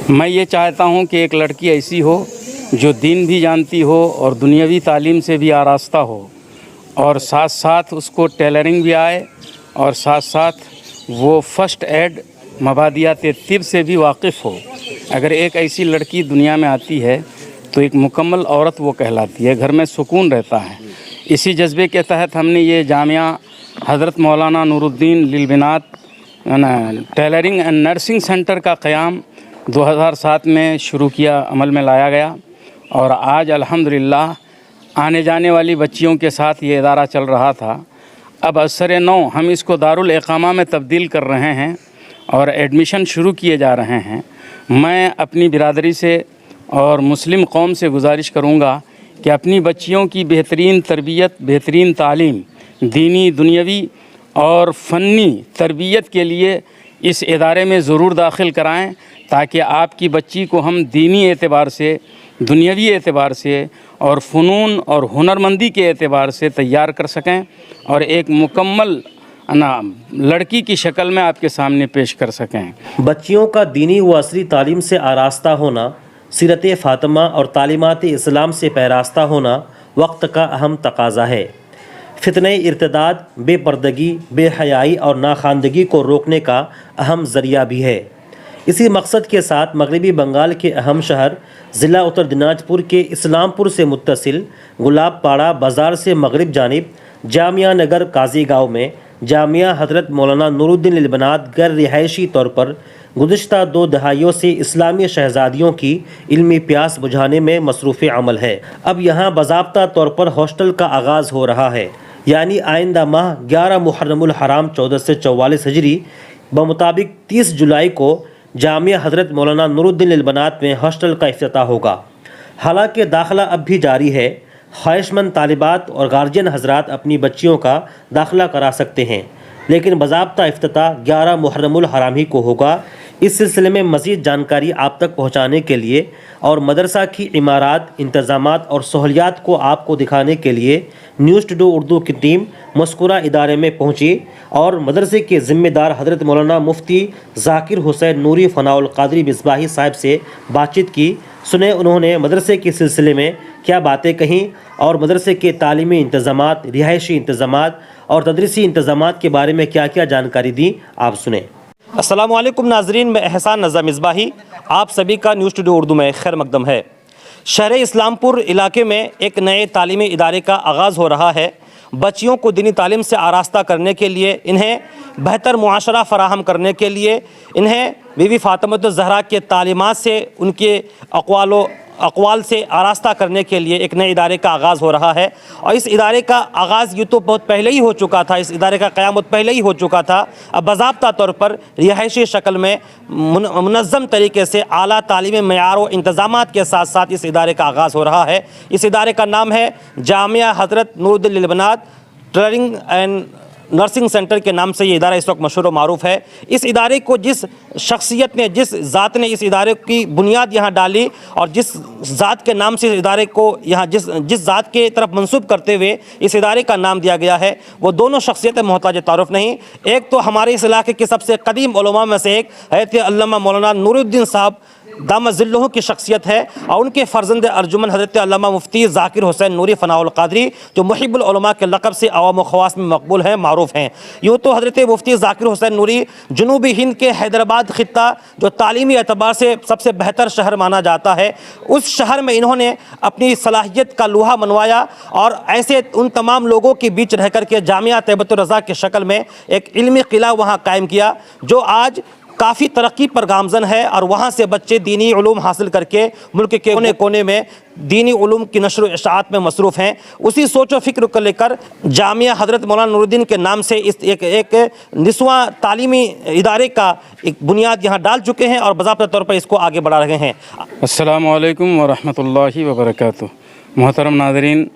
میں یہ چاہتا ہوں کہ ایک لڑکی ایسی ہو جو دین بھی جانتی ہو اور دنیاوی تعلیم سے بھی آراستہ ہو، اور ساتھ ساتھ اس کو ٹیلرنگ بھی آئے، اور ساتھ ساتھ وہ فرسٹ ایڈ مبادیات طب سے بھی واقف ہو۔ اگر ایک ایسی لڑکی دنیا میں آتی ہے تو ایک مکمل عورت وہ کہلاتی ہے، گھر میں سکون رہتا ہے۔ اسی جذبے کے تحت ہم نے یہ جامعہ حضرت مولانا نور الدین للبنات ٹیلرنگ اینڈ نرسنگ سینٹر کا قیام 2007 میں شروع کیا، عمل میں لایا گیا، اور آج الحمدللہ آنے جانے والی بچیوں کے ساتھ یہ ادارہ چل رہا تھا۔ اب اثر نو ہم اس کو دارالاقامہ میں تبدیل کر رہے ہیں اور ایڈمیشن شروع کیے جا رہے ہیں۔ میں اپنی برادری سے اور مسلم قوم سے گزارش کروں گا کہ اپنی بچیوں کی بہترین تربیت، بہترین تعلیم، دینی، دنیاوی اور فنی تربیت کے لیے اس ادارے میں ضرور داخل کرائیں، تاکہ آپ کی بچی کو ہم دینی اعتبار سے، دنیاوی اعتبار سے اور فنون اور ہنرمندی کے اعتبار سے تیار کر سکیں، اور ایک مکمل لڑکی کی شکل میں آپ کے سامنے پیش کر سکیں۔ بچیوں کا دینی و عصری تعلیم سے آراستہ ہونا، سیرت فاطمہ اور تعلیمات اسلام سے پیراستہ ہونا وقت کا اہم تقاضا ہے۔ فتنہ ارتداد، بے پردگی، بے حیائی اور ناخواندگی کو روکنے کا اہم ذریعہ بھی ہے۔ اسی مقصد کے ساتھ مغربی بنگال کے اہم شہر ضلع اتر دناج پور کے اسلام پور سے متصل گلاب پاڑا بازار سے مغرب جانب جامعہ نگر قاضی گاؤں میں جامعہ حضرت مولانا نور الدین للبنات غیر رہائشی طور پر گزشتہ 2 دہائیوں سے اسلامی شہزادیوں کی علمی پیاس بجھانے میں مصروف عمل ہے۔ اب یہاں باضابطہ طور پر ہاسٹل کا آغاز ہو رہا ہے، یعنی آئندہ ماہ 11 محرم الحرام 1444 ہجری بمطابق 30 جولائی کو جامعہ حضرت مولانا نور الدین للبنات میں ہاسٹل کا افتتاح ہوگا۔ حالانکہ داخلہ اب بھی جاری ہے، خواہش مند طالبات اور گارجین حضرات اپنی بچیوں کا داخلہ کرا سکتے ہیں، لیکن باضابطہ افتتاح 11 محرم الحرام ہی کو ہوگا۔ اس سلسلے میں مزید جانکاری آپ تک پہنچانے کے لیے اور مدرسہ کی عمارات، انتظامات اور سہولیات کو آپ کو دکھانے کے لیے نیوز ٹوڈے اردو کی ٹیم مذکورہ ادارے میں پہنچی اور مدرسے کے ذمہ دار حضرت مولانا مفتی ذاکر حسین نوری فناء القادری مصباحی صاحب سے بات چیت کی۔ سنیں انہوں نے مدرسے کے سلسلے میں کیا باتیں کہیں اور مدرسے کے تعلیمی انتظامات، رہائشی انتظامات اور تدریسی انتظامات کے بارے میں کیا کیا جانکاری دی، آپ سنیں۔ السلام علیکم ناظرین، میں احسان رضا مصباحی، آپ سبھی کا نیوز ٹوڈے اردو میں خیر مقدم ہے۔ شہر اسلام پور علاقے میں ایک نئے تعلیمی ادارے کا آغاز ہو رہا ہے۔ بچیوں کو دینی تعلیم سے آراستہ کرنے کے لیے، انہیں بہتر معاشرہ فراہم کرنے کے لیے، انہیں بی بی فاطمہ الزہرا کے تعلیمات سے، ان کے اقوال سے آراستہ کرنے کے لیے ایک نئے ادارے کا آغاز ہو رہا ہے۔ اور اس ادارے کا آغاز یہ تو بہت پہلے ہی ہو چکا تھا، اس ادارے کا قیام بہت پہلے ہی ہو چکا تھا۔ اب باضابطہ طور پر رہائشی شکل میں منظم طریقے سے اعلیٰ تعلیمی معیار و انتظامات کے ساتھ ساتھ اس ادارے کا آغاز ہو رہا ہے۔ اس ادارے کا نام ہے جامعہ حضرت نور الدین للبنات ٹیلرنگ اینڈ نرسنگ سینٹر کے نام سے یہ ادارہ اس وقت مشہور و معروف ہے۔ اس ادارے کو جس شخصیت نے، جس ذات نے اس ادارے کی بنیاد یہاں ڈالی اور جس ذات کے نام سے اس ادارے کو یہاں جس ذات کے طرف منسوب کرتے ہوئے اس ادارے کا نام دیا گیا ہے، وہ دونوں شخصیتیں محتاج تعارف نہیں۔ ایک تو ہمارے اس علاقے کے سب سے قدیم علماء میں سے ایک حضرت علامہ مولانا نور الدین صاحب دامت ذلہ کی شخصیت ہے، اور ان کے فرزند ارجمن حضرت علامہ مفتی ذاکر حسین نوری فناء القادری، جو محب العلماء کے لقب سے عوام و خواص میں مقبول ہیں، معروف ہیں۔ یوں تو حضرت مفتی ذاکر حسین نوری جنوبی ہند کے حیدرآباد خطہ، جو تعلیمی اعتبار سے سب سے بہتر شہر مانا جاتا ہے، اس شہر میں انہوں نے اپنی صلاحیت کا لوہا منوایا، اور ایسے ان تمام لوگوں کے بیچ رہ کر کے جامعہ طیبۃ الرضا کی شکل میں ایک علمی قلعہ وہاں قائم کیا، جو آج کافی ترقی پر گامزن ہے، اور وہاں سے بچے دینی علوم حاصل کر کے ملک کے کونے کونے میں دینی علوم کی نشر و اشاعت میں مصروف ہیں۔ اسی سوچ و فکر کو لے کر جامعہ حضرت مولانا نور الدین کے نام سے اس ایک نسواں تعلیمی ادارے کا ایک بنیاد یہاں ڈال چکے ہیں، اور باضابطہ طور پر اس کو آگے بڑھا رہے ہیں۔ السلام علیکم ورحمۃ اللہ وبرکاتہ۔ محترم ناظرین،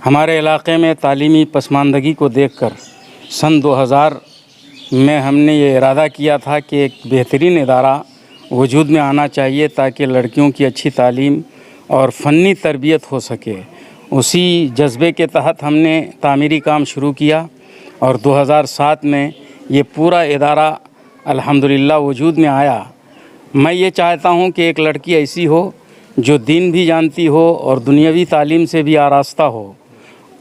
ہمارے علاقے میں تعلیمی پسماندگی کو دیکھ کر سن 2000 میں ہم نے یہ ارادہ کیا تھا کہ ایک بہترین ادارہ وجود میں آنا چاہیے تاکہ لڑکیوں کی اچھی تعلیم اور فنی تربیت ہو سکے۔ اسی جذبے کے تحت ہم نے تعمیری کام شروع کیا، اور 2007 میں یہ پورا ادارہ الحمدللہ وجود میں آیا۔ मैं ये चाहता हूँ कि एक लड़की ऐसी हो जो दीन भी जानती हो और दुनियावी तालीम से भी आरास्ता हो,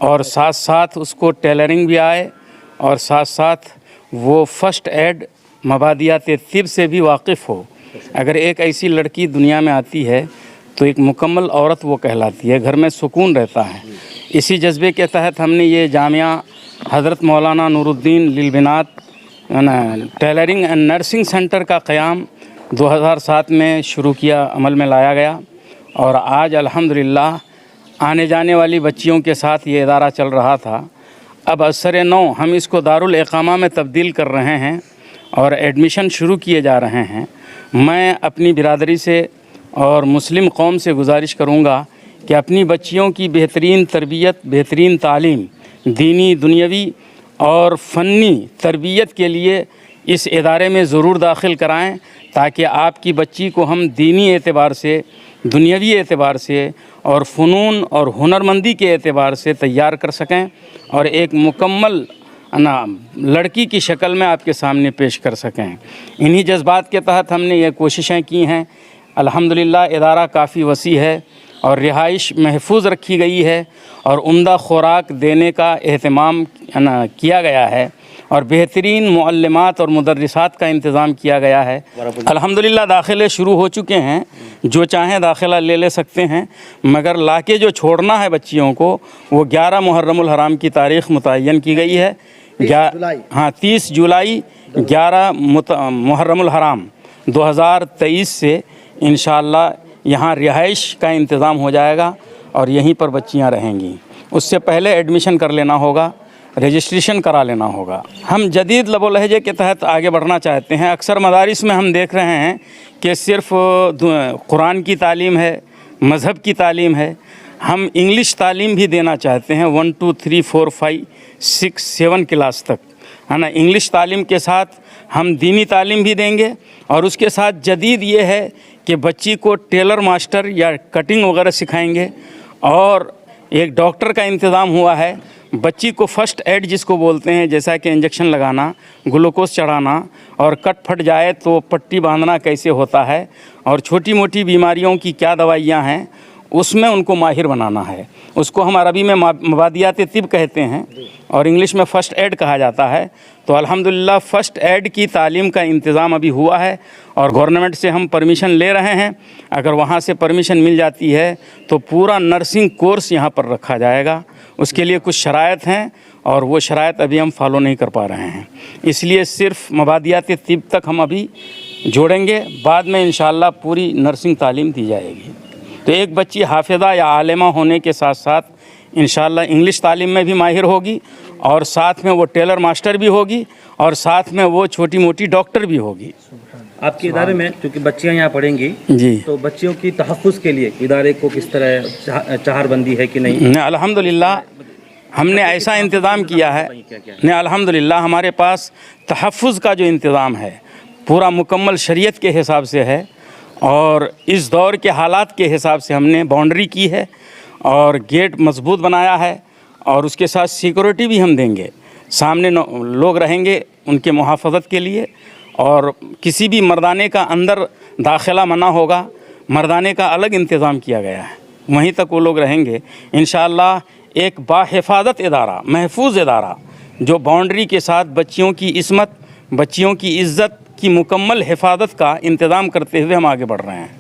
और साथ साथ उसको टेलरिंग भी आए, और साथ साथ वो फ़र्स्ट एड मबादियात तिब से भी वाकिफ़ हो। अगर एक ऐसी लड़की दुनिया में आती है तो एक मुकम्मल औरत वो कहलाती है, घर में सुकून रहता है। इसी जज्बे के तहत हमने ये Jamia Hazrat Maulana Nooruddin Lilbinat tailoring and nursing centre का क़याम 2007 में शुरू किया, अमल में लाया गया, और आज अल्हम्दुलिल्लाह आने जाने वाली बच्चियों के साथ ये इदारा चल रहा था। अब असर नौ हम इसको दारुल इकामा में तब्दील कर रहे हैं और एडमिशन शुरू किए जा रहे हैं। मैं अपनी बिरादरी से और मुस्लिम कौम से गुजारिश करूँगा कि अपनी बच्चियों की बेहतरीन तरबियत, बेहतरीन तालीम, दीनी, दुनियावी और फ़नी तरबियत के लिए इस इदारे में ज़रूर दाखिल कराएं, ताकि आपकी बच्ची को हम दीनी एतबार से, दुनियावी एतबार से और फ़नून और हुनरमंदी के एतबार से तैयार कर सकें और एक मुकम्मल लड़की की शक्ल में आपके सामने पेश कर सकें। इन्हीं जज्बात के तहत हमने ये कोशिशें की हैं। अल्हम्दुलिल्लाह इदारा काफ़ी वसी है और रिहाइश महफूज रखी गई है और उम्दा खुराक देने का एहतमाम किया गया है और बेहतरीन मुअल्लिमात और मुदर्रिसात का इंतज़ाम किया गया है। अल्हम्दुलिल्लाह दाखिले शुरू हो चुके हैं, जो चाहें दाखिला ले सकते हैं, मगर लाके जो छोड़ना है बच्चियों को वो 11 मुहर्रमुल हराम की तारीख़ मुतय्यन की गई है। 30 जुलाई 11 मुहर्रमुल हराम 2023 से इंशाअल्लाह यहाँ रिहाइश का इंतज़ाम हो जाएगा और यहीं पर बच्चियाँ रहेंगी। उससे पहले एडमिशन कर लेना होगा, रजिस्ट्रेशन करा लेना होगा। हम जदीद लबो लहजे के तहत आगे बढ़ना चाहते हैं। अक्सर मदारिस में हम देख रहे हैं कि सिर्फ़ कुरान की तालीम है, मज़हब की तालीम है। हम इंग्लिश तालीम भी देना चाहते हैं 1 2 3 4 5 6 7 क्लास तक, है ना। इंग्लिश तालीम के साथ हम दीनी तालीम भी देंगे और उसके साथ जदीद ये है कि बच्ची को टेलर मास्टर या कटिंग वगैरह सिखाएंगे और एक डॉक्टर का इंतज़ाम हुआ है। बच्ची को फ़र्स्ट एड जिसको बोलते हैं, जैसा कि इंजेक्शन लगाना, ग्लूकोज चढ़ाना और कट फट जाए तो पट्टी बांधना कैसे होता है और छोटी मोटी बीमारियों की क्या दवाइयाँ हैं, उसमें उनको माहिर बनाना है। उसको हम अरबी में मबादियात तिब कहते हैं और इंग्लिश में फ़र्स्ट एड कहा जाता है। तो अल्हम्दुलिल्लाह फ़र्स्ट एड की तालीम का इंतज़ाम अभी हुआ है और गवर्नमेंट से हम परमिशन ले रहे हैं। अगर वहाँ से परमिशन मिल जाती है तो पूरा नर्सिंग कोर्स यहाँ पर रखा जाएगा। उसके लिए कुछ शराइत हैं और वो शराइत अभी हम फॉलो नहीं कर पा रहे हैं, इसलिए सिर्फ मबादियात तिब तक हम अभी जोड़ेंगे, बाद में इंशाअल्लाह पूरी नर्सिंग तालीम दी जाएगी। तो एक बच्ची हाफिज़ा या आलिमा होने के साथ साथ इंशाअल्लाह इंग्लिश तालीम में भी माहिर होगी और साथ में वो टेलर मास्टर भी होगी और साथ में वो छोटी मोटी डॉक्टर भी होगी। आपके इदारे में चूँकि बच्चियाँ यहाँ पढ़ेंगी जी, तो बच्चियों की तहफ़्फ़ुज़ के लिए इदारे को किस तरह चहारबंदी है कि नहीं? अल्हम्दुलिल्लाह हमने ऐसा इंतज़ाम किया है। नहीं, अल्हम्दुलिल्लाह हमारे पास तहफ़्फ़ुज़ का जो इंतज़ाम है पूरा मुकम्मल शरीयत के हिसाब से है और इस दौर के हालात के हिसाब से हमने बाउंड्री की है और गेट मजबूत बनाया है और उसके साथ सिक्योरिटी भी हम देंगे। सामने लोग रहेंगे उनके मुहाफ़ज़त के लिए और किसी भी मर्दाने का अंदर दाखिला मना होगा, मर्दाने का अलग इंतज़ाम किया गया है, वहीं तक वो लोग रहेंगे। इंशाअल्लाह एक बाहिफाजत इदारा, महफूज इदारा जो बाउंड्री के साथ बच्चियों की इस्मत, बच्चियों की इज़्ज़त की मुकम्मल हिफाजत का इंतज़ाम करते हुए हम आगे बढ़ रहे हैं।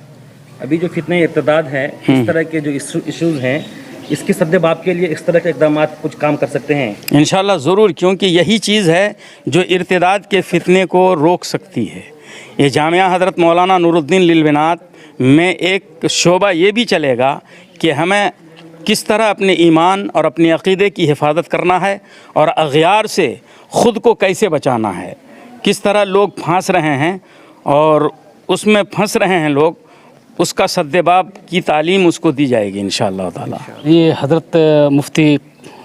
अभी जो फितने इर्तिदाद है, इस तरह के जो इशूज़ हैं, इसके सद्देबाब के लिए इस तरह के इक़दाम कुछ काम कर सकते हैं इंशाअल्लाह ज़रूर, क्योंकि यही चीज़ है जो इर्तिदाद के फितने को रोक सकती है। ये जामिया हज़रत मौलाना नूरुद्दीन लिलबिनात में एक शोबा ये भी चलेगा कि हमें किस तरह अपने ईमान और अपने अक़ीदे की हिफाजत करना है और अग़यार से ख़ुद को कैसे बचाना है। किस तरह लोग फंस रहे हैं और उसमें फंस रहे हैं लोग, उसका सद्देबाब की तालीम उसको दी जाएगी इंशाअल्लाह ताला। ये हज़रत मुफ्ती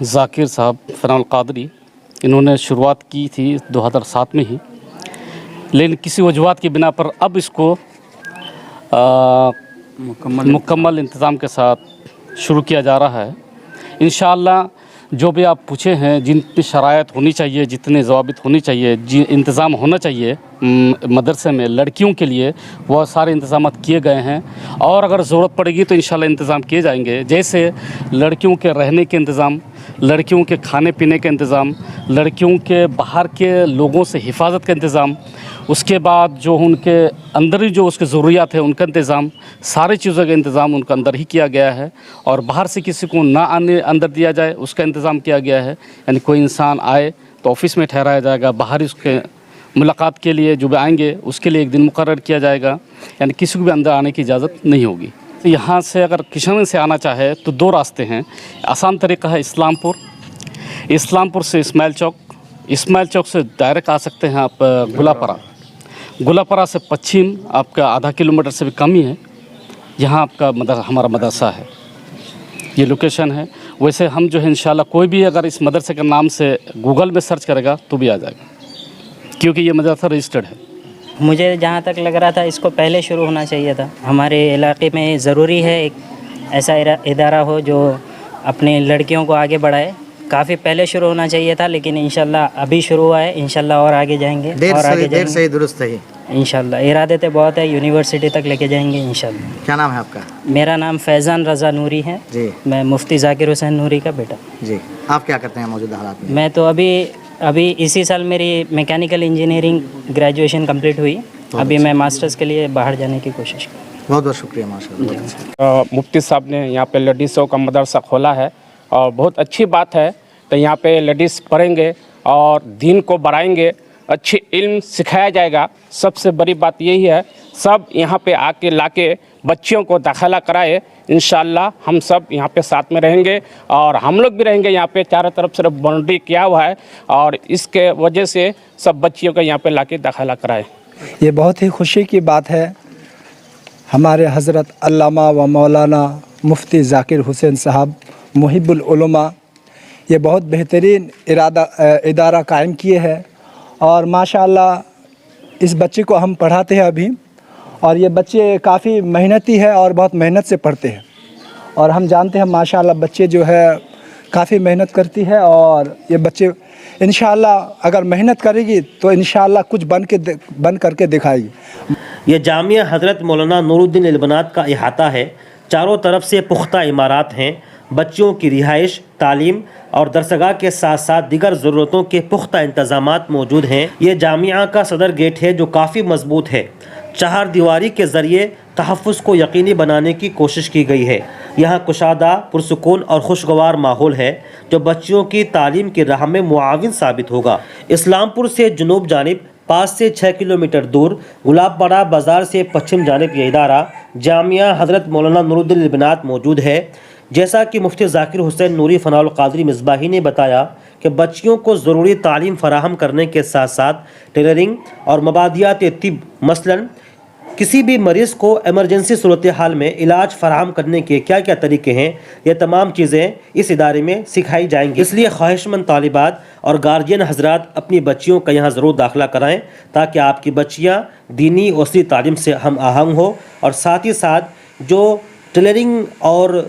ज़ाकिर साहब फ़नाउल क़ादरी, इन्होंने शुरुआत की थी 2007 में ही, लेकिन किसी वजूहात की बिना पर अब इसको मुकम्मल इंतज़ाम के साथ शुरू किया जा रहा है। इंशाअल्लाह जो भी आप पूछे हैं, जितनी शरायत होनी चाहिए, जितने ज़वाबित होनी चाहिए, इंतज़ाम होना चाहिए मदरसे में लड़कियों के लिए, वह सारे इंतज़ाम किए गए हैं। और अगर ज़रूरत पड़ेगी तो इंशाल्लाह इंतज़ाम किए जाएंगे, जैसे लड़कियों के रहने के इंतज़ाम, लड़कियों के खाने पीने के इंतज़ाम, लड़कियों के बाहर के लोगों से हिफाजत का इंतज़ाम, उसके बाद जो उनके अंदर ही जो उसके ज़रूरियात है उनका इंतज़ाम, सारी चीज़ों का इंतज़ाम उनका अंदर ही किया गया है। और बाहर से किसी को ना आने अंदर दिया जाए उसका इंतज़ाम किया गया है। यानी कोई इंसान आए तो ऑफ़िस में ठहराया जाएगा, बाहर उसके मुलाकात के लिए जो भी आएंगे उसके लिए एक दिन मुकर्रर किया जाएगा, यानी किसी को भी अंदर आने की इजाज़त नहीं होगी। तो यहाँ से अगर किशनगंज से आना चाहे तो 2 रास्ते हैं। आसान तरीका है इस्लामपुर से इस्माइल चौक से डायरेक्ट आ सकते हैं आप गुलापरा से पश्चिम आपका आधा किलोमीटर से भी कम ही है, यहाँ आपका हमारा मदरसा है, ये लोकेशन है। वैसे हम जो है इंशाल्लाह कोई भी अगर इस मदरसे के नाम से गूगल में सर्च करेगा तो भी आ जाएगा, क्योंकि ये मदरसा रजिस्टर्ड है। मुझे जहाँ तक लग रहा था इसको पहले शुरू होना चाहिए था। हमारे इलाके में ज़रूरी है एक ऐसा इदारा हो जो अपनी लड़कियों को आगे बढ़ाए। काफ़ी पहले शुरू होना चाहिए था, लेकिन इंशाल्लाह अभी शुरू हुआ है, इंशाल्लाह और आगे जाएंगे, देर से ही दुरुस्त है। इंशाल्लाह इरादे तो बहुत है, यूनिवर्सिटी तक लेके जाएंगे इंशाल्लाह। क्या नाम है आपका? मेरा नाम फैज़ान रज़ा नूरी है जी। मैं मुफ्ती ज़ाकिर हुसैन नूरी का बेटा। जी, आप क्या करते हैं मौजूदा हालात में? मैं तो अभी इसी साल मेरी मैकेनिकल इंजीनियरिंग ग्रेजुएशन कंप्लीट हुई। अभी मैं मास्टर्स के लिए बाहर जाने की कोशिश कर। बहुत बहुत शुक्रिया माशाल्लाह। मुफ्ती साहब ने यहाँ पे लेडीज़ों का मदरसा खोला है और बहुत अच्छी बात है। तो यहाँ पे लेडीज़ पढ़ेंगे और दीन को बढ़ाएंगे, अच्छी इल्म सिखाया जाएगा। सबसे बड़ी बात यही है, सब यहाँ पे आके लाके बच्चियों को दाखिला कराए। इंशाल्लाह हम सब यहाँ पे साथ में रहेंगे और हम लोग भी रहेंगे। यहाँ पे चारों तरफ सिर्फ बाउंड्री किया हुआ है और इसके वजह से सब बच्चियों को यहाँ पे लाके दाखिला कराए। ये बहुत ही खुशी की बात है। हमारे हज़रत अल्लामा व मौलाना मुफ्ती ज़ाकिर हुसैन साहब मुहिब्बुल उलमा ये बहुत बेहतरीन इदारा कायम किए हैं और माशाअल्लाह इस बच्चे को हम पढ़ाते हैं अभी, और ये बच्चे काफ़ी मेहनती है और बहुत मेहनत से पढ़ते हैं। और हम जानते हैं माशाअल्लाह बच्चे जो है काफ़ी मेहनत करती है और ये बच्चे इंशाअल्लाह अगर मेहनत करेगी तो इंशाअल्लाह कुछ बन करके दिखाएगी। ये जामिया हज़रत मौलाना नूरुद्दीन इल्बनात का इहाता है। चारों तरफ से पुख्ता इमारात हैं। बच्चों की रिहाइश, तालीम और दरसगाह के साथ साथ दीगर ज़रूरतों के पुख्ता इंतज़ामात मौजूद हैं। ये जामिया का सदर गेट है जो काफ़ी मजबूत है। 4 दीवारी के ज़रिए तहफ़्फ़ुज़ को यकीनी बनाने की कोशिश की गई है। यहाँ कुशादा, पुरसुकून और खुशगवार माहौल है जो बच्चियों की तालीम की राह में मुआविन साबित होगा। इस्लामपुर से जुनूब जानिब 5 से 6 किलोमीटर दूर गुलाबपाड़ा बाज़ार से पश्चिम जानिब ये इदारा जामिया हज़रत मौलाना नूरुद्दीन इल्बनात मौजूद है। जैसा कि मुफ्ती ज़ाकिर हुसैन नूरी फ़नाउल क़ादरी मिसबाही ने बताया कि बच्चियों को ज़रूरी तालीम फ़राहम करने के साथ साथ टेलरिंग और मबादियात तिब, मसलन किसी भी मरीज़ को एमरजेंसी सूरत हाल में इलाज फ़राहम करने के क्या क्या तरीके हैं, ये तमाम चीज़ें इस इदारे में सिखाई जाएंगी। इसलिए ख्वाहिशमंद तालिबात और गार्जियन हज़रात अपनी बच्चियों का यहाँ ज़रूर दाखिला कराएँ ताकि आपकी बच्चियाँ दीनी और असली तालीम से हम आहंग हो और साथ ही साथ जो टेलरिंग और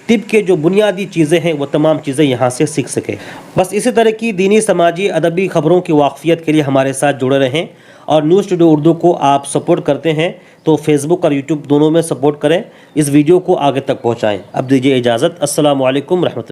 तिब के जो बुनियादी चीज़ें हैं वो तमाम चीज़ें यहाँ से सीख सकें। बस इसी तरह की दीनी, समाजी, अदबी खबरों की वाक़फ़ियत के लिए हमारे साथ जुड़े रहें। और न्यूज़ स्टूडियो उर्दू को आप सपोर्ट करते हैं तो फेसबुक और यूट्यूब दोनों में सपोर्ट करें, इस वीडियो को आगे तक पहुँचाएँ। अब दीजिए इजाज़त। अस्सलामु अलैकुम रहमतुल्लाह।